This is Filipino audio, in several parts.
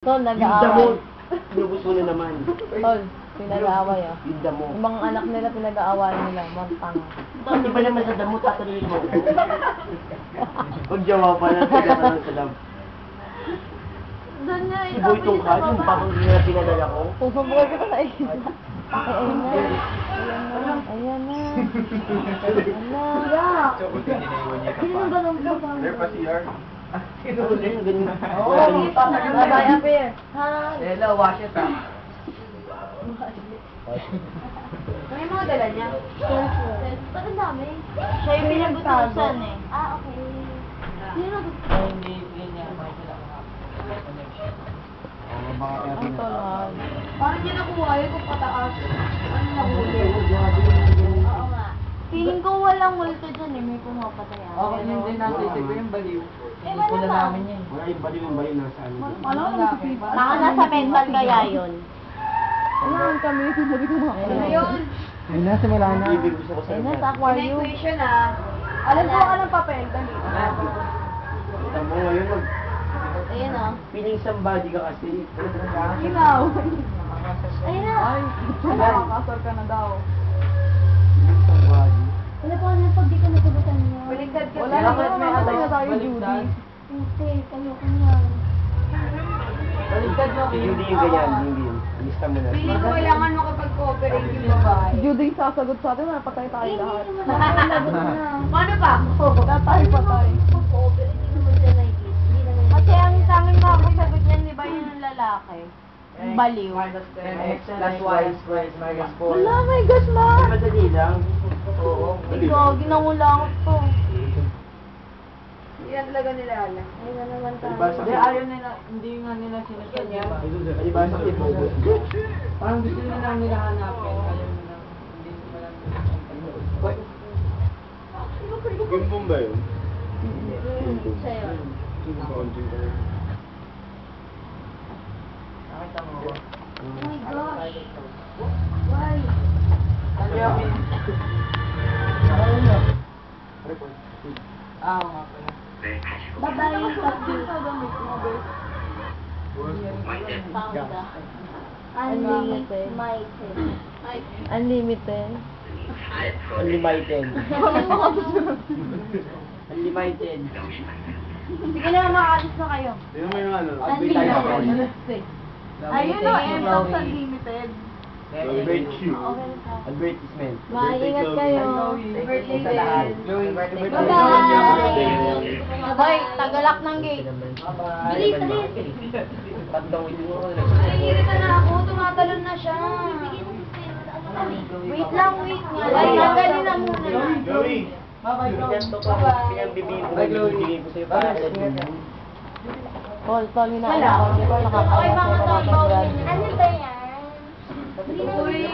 Tol, Yung damo, nag-aaway. inubos mo na naman. Tol, pinag-aaway ah. Yung damo. Yung mga anak nila pinag-aaway nila, mantang. Pati ba naman sa damo, tatanungin mo. Huwag jawa pa lang, tatanungin sa damo. Doon niya Si Boy itong ka, yung bakang nila pinadala ko. Pupubuhay ko sa isa. Ay, ayun na. Ayan na. Ayan na. Ayan na. Sino ba nung baba? Ganun, ganun. Oo, bye-bye up here. Hi. Hello, wash it up. May mga dala niya? Ba't ang dami? Siya yung pinagutusan eh. Ah, okay. Sino nagutusan? Ay, hindi niya makikita ko Ang tolhan. Parang niya nakuha yun kung pataas. Ano nahuli? Oo nga. Feeling ko walang multo dyan eh. May pumapatay ah. Okay, yun din nasisip ko yung baliw. Eh, Hindi ko wala na pa. namin yun. Wala yung baliw, yung baliw nasa ano. Alam mo, nagsipipa. Baka nasa mental kaya yun. Alam kami, sinabi ko mga Ayun. Ayun na, simula na. Ibig gusto ko sa Ayun na, sa aquarium. Equation ah. Alam ko, anong papel? Dali. Tamo, ayun mag... Ayun ah. Feeling somebody ka kasi. Ikaw. Ayun na. Ay, nakakasar ka na daw. Feeling somebody. Wala pa na pag di ka nasagutan niya. Baligtad ka. Wala Wala na, pa, may namatay na ano, tayo, baligtad. Judy. Hindi, kayo ko yan. Baligtad mo, Si Judy yung ganyan, hindi yun. Lista mo na. Feeling ko kailangan makapag-cooperate yung babae. Judy yung sasagot sa atin, napatay tayo lahat. Paano ba? Patay, patay. Mag-cooperate din naman siya na kasi ang sa amin makakasagot niyan, di ba yun ang lalaki? Baliw. Minus 10x plus y squared is minus 4. Wala, my gosh, ma! Ay, madali lang. Oo. Ikaw, ginangulangot ko. Hindi na talaga nila alam. Hindi na naman tayo. Hindi, ayaw nila, hindi nga nila sinasabi. Ay, ba sa tipo? Parang gusto nila lang nila hanapin. Ayaw nila, hindi nila lang. Yung boom ba yun? Sa'yo. Nakita mo. Oh my gosh. Why? Ano yung oo nga pala. Babae yung Panda. Unlimited. Unlimited. Unlimited. Unlimited. Unlimited. Sige na, makaalis na kayo. Sino mo yung ano? Unlimited. Ayun o, M-Tox Unlimited. Very cute. Okay na. Advertisement. Maingat kayo. Birthday Sa lahat. din. Birthday. Bye-bye. Tagalak ng gate. Bye-bye. Bilis, bilis. Tatlong ito. Nangingirita na ako. Tumatalon na siya. Wait lang, wait nga. Ay, tanggalin na muna. Bye-bye, Chloe. Pinagbibigay ko sa'yo para sa Tol, tol, Wala. hinaan ko. Okay, mga tol. Nakakaya. Ano ba yan? Uy,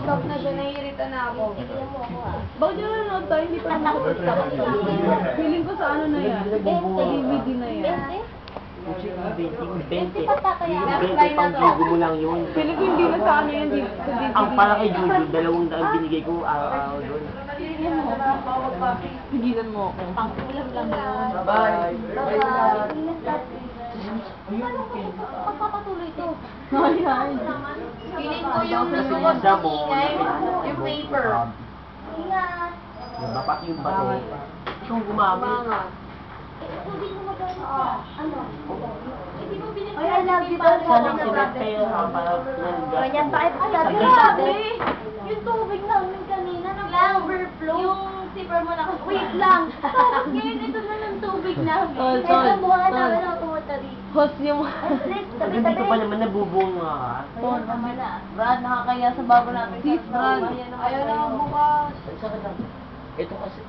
stop na siya. Nangingirita na ako. Tigilan mo ako ah. Bakit yung nanonood tayo? Hindi pa nakakapagtapos. Feeling ko sa ano na yan. Sa DVD na yan. Bente pa kaya? Yung pang gigo mo lang yun. Feeling ko hindi na sa ano yan. Sa DVD. Ang pala kay Juju, 200 binigay ko araw-araw doon. Pigilan mo ako. Pang-ulam lang yun. Bye-bye. Pagpapatuloy to. Ay, ay. Feeling ko yung gusto ko ingay, yung paper. Ingat. Bapak yung bato. Yung gumamit. Hindi mo magano. Ano? Hindi mo binigyan. Ay, I love you daw. Sana sinet kayo para Ganyan pa. Ay, grabe. Yung tubig namin kanina, nag-overflow. Yung zipper mo na. Wait lang. Tapos ngayon, ito na ng tubig namin. Tol, Ay, tol, ang mukha tol. namin ang tumatabi. Host yung... Pag hindi ko pa naman nabubunga ka. Tol, naman na. Brad, nakakaya sa bago natin. Sis, Brad. Ayaw na ang bukas. Ito kasi.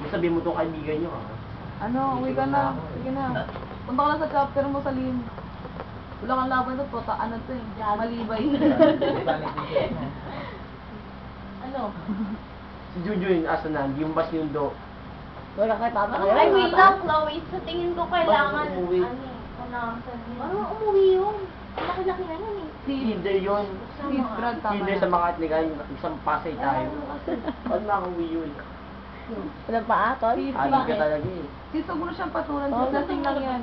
Sabi mo itong kaibigan nyo ha. Ano, uwi ka na. Sige na. Punta ka na sa chapter mo sa Lim. Wala kang laban to, tota, ano to eh. Malibay. Ano? Si Juju yung asa na, yung bas yung do. Wala kay tama. Ay, wait lang, Chloe. Sa tingin ko kailangan, Bakit umuwi? Ano umuwi yun? Laki-laki na yun eh. Leader yun. Sis, Brad, tama Leader na. sa mga atlikan, isang pasay tayo. Pag nakauwi yun. Walang paa, tol? Si Adi ka talaga eh. Si Suguro siyang patulan. Lasing lang yan.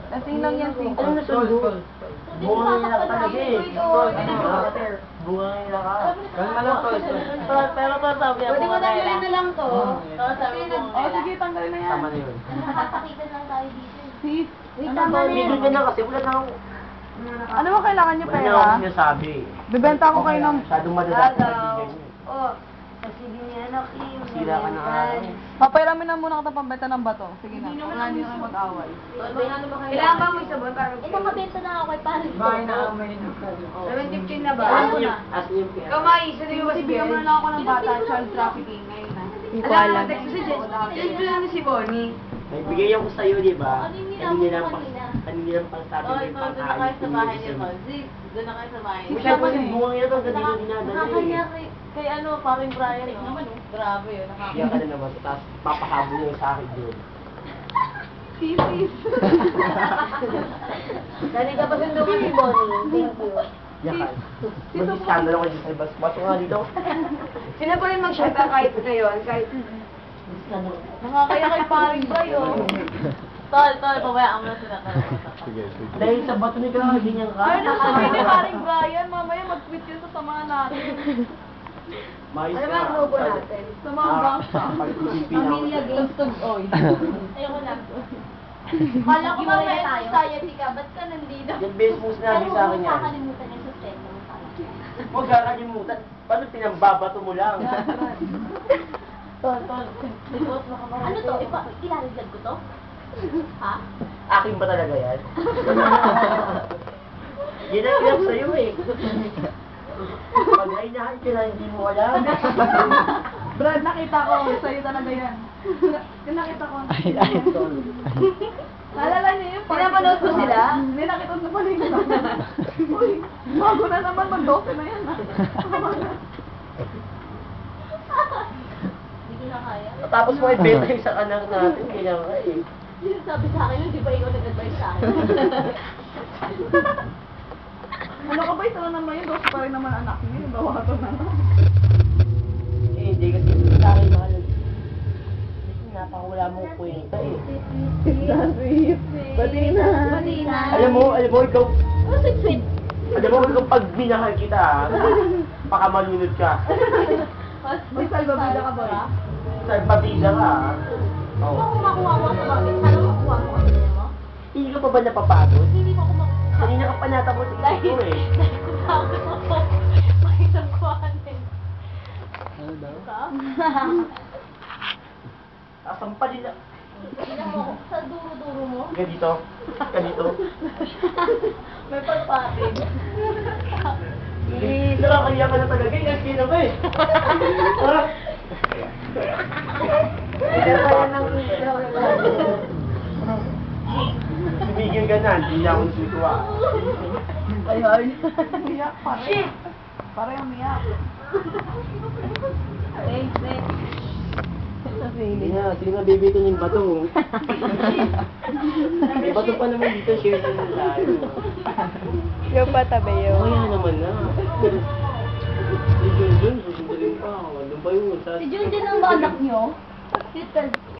Lasing lang yan, si. Ano na sundo? Bunga nila ka talaga eh. Bunga nila ka. Kalma lang, tol. Pero tol, sabi niya, Pwede mo tanggalin na lang to. Tol, sabi mo, Oh, sige, tanggalin na yan. Tama na yun. nakakasakitan lang tayo dito. Sis, Wait, ano tama ba? na yan. Bigyan ka na kasi wala na akong... Ano ba kailangan niyo Wala na pera? akong sinasabi. Bibenta ko kayo ng... Masyadong madadaki na bigyan niyo. Oh, kasi niya na Kim. Sira ka na nga. Papairamin na muna kita pambenta ng bato. Sige na. Wala niyo kayo mag-away. Kailangan ba mo isabon para nakabenta na ako kay Paris. Bahay na ang may nagsabi. 7:15 na ba? As in, Bibigyan mo na lang ako ng bata, child trafficking. Ngayon na. Hindi ko alam. nagbigay ako sa'yo, di ba? Ano yung Kanina nilaban lang mo pang kanina? kanina lang pang sabi mo yung pangkain. Doon na kayo sa bahay. Siya pa yung bunga nila to, ganito dinadala Nakakaya eh. kay ano, parang Brian. Grabe yun. Kaya ka na naman, tapos papahabol yung sa akin doon. Sis. Dali ka pa sundo ko si Bonnie. Thank you. Yakan. Mag-iskandalo ko dito sa labas. Bato nga dito. Sino pa rin mag-shota kahit ngayon? Kahit... Iskandalo. Nakakaya kay parang Brian. Tol, pabayaan mo na sila. Dahil sa bato ni Kaya, ganyan ka. Ay, nasabi ni paring Brian, mamaya mag-tweet yun sa samahan natin. Mais Ano ba na. ang grupo natin? Sa mga bangsa. Pag-isipin ako. Tugtog oy. Ayoko lang. Kala ko mamaya society ka, ba't ka nandito? Yung best mo sinabi sa akin yan. Kakalimutan yung sustento mo pala. Huwag kakalimutan. Paano pinambabato mo lang? Tol, ano to? Ilaliglag ko to? Ha? Akin ba talaga yan? Yan ang hirap sa'yo eh. Pag nainahan ka na, hindi mo alam. Brad, nakita ko. Sa'yo talaga yan. Nakita ko. Naalala niyo yun? Pinapanood ko sila? Hindi nakita sa paligid. Uy, bago na naman. Mag-12 na yan. Hindi ko na kaya. Tapos mo ibenta yung sa anak natin, ganyan ka eh. Sabi sa akin, hindi ba ikaw nag-advise sa akin? Ano ka ba? Isa na naman yun. 12 pa rin naman anak niya. Yung bawato na. Eh, hindi kasi sa akin mahal. Kasi napakawala mong kwenta eh. Pati na. Alam mo, ikaw, Oh, sweet. alam mo, ikaw pag minahal kita, baka malunod ka. May salbabida ka ba? Sa batida ka. Kung Oo. ako makuha ko sa bakit, sana makuha mo kasi mo? Hindi ka pa ba napapagod? Hindi mo ako makuha. Kanina ka pa natapos isip ko eh. Dahil ko pagod ako. Makisang kuhanin. Ano daw? Ka? Asampalin na. Tingnan mo, sa duro-duro mo. Ganito. Ganito. May pagpatin. Nakakaya ka na talaga. Kasi na ba eh. Tumigil ka na. Hindi na ako nasutuwa. Ayun. Umiyak. Parang. Parang umiyak. Thanks. Hindi na. Sige na, bibitin yung bato. May bato pa naman dito. Share na lang tayo. Yung patabi yun. Kaya naman na. Si Junjun, susundalin pa ako. Ano ba yun? Si Junjun ang anak nyo?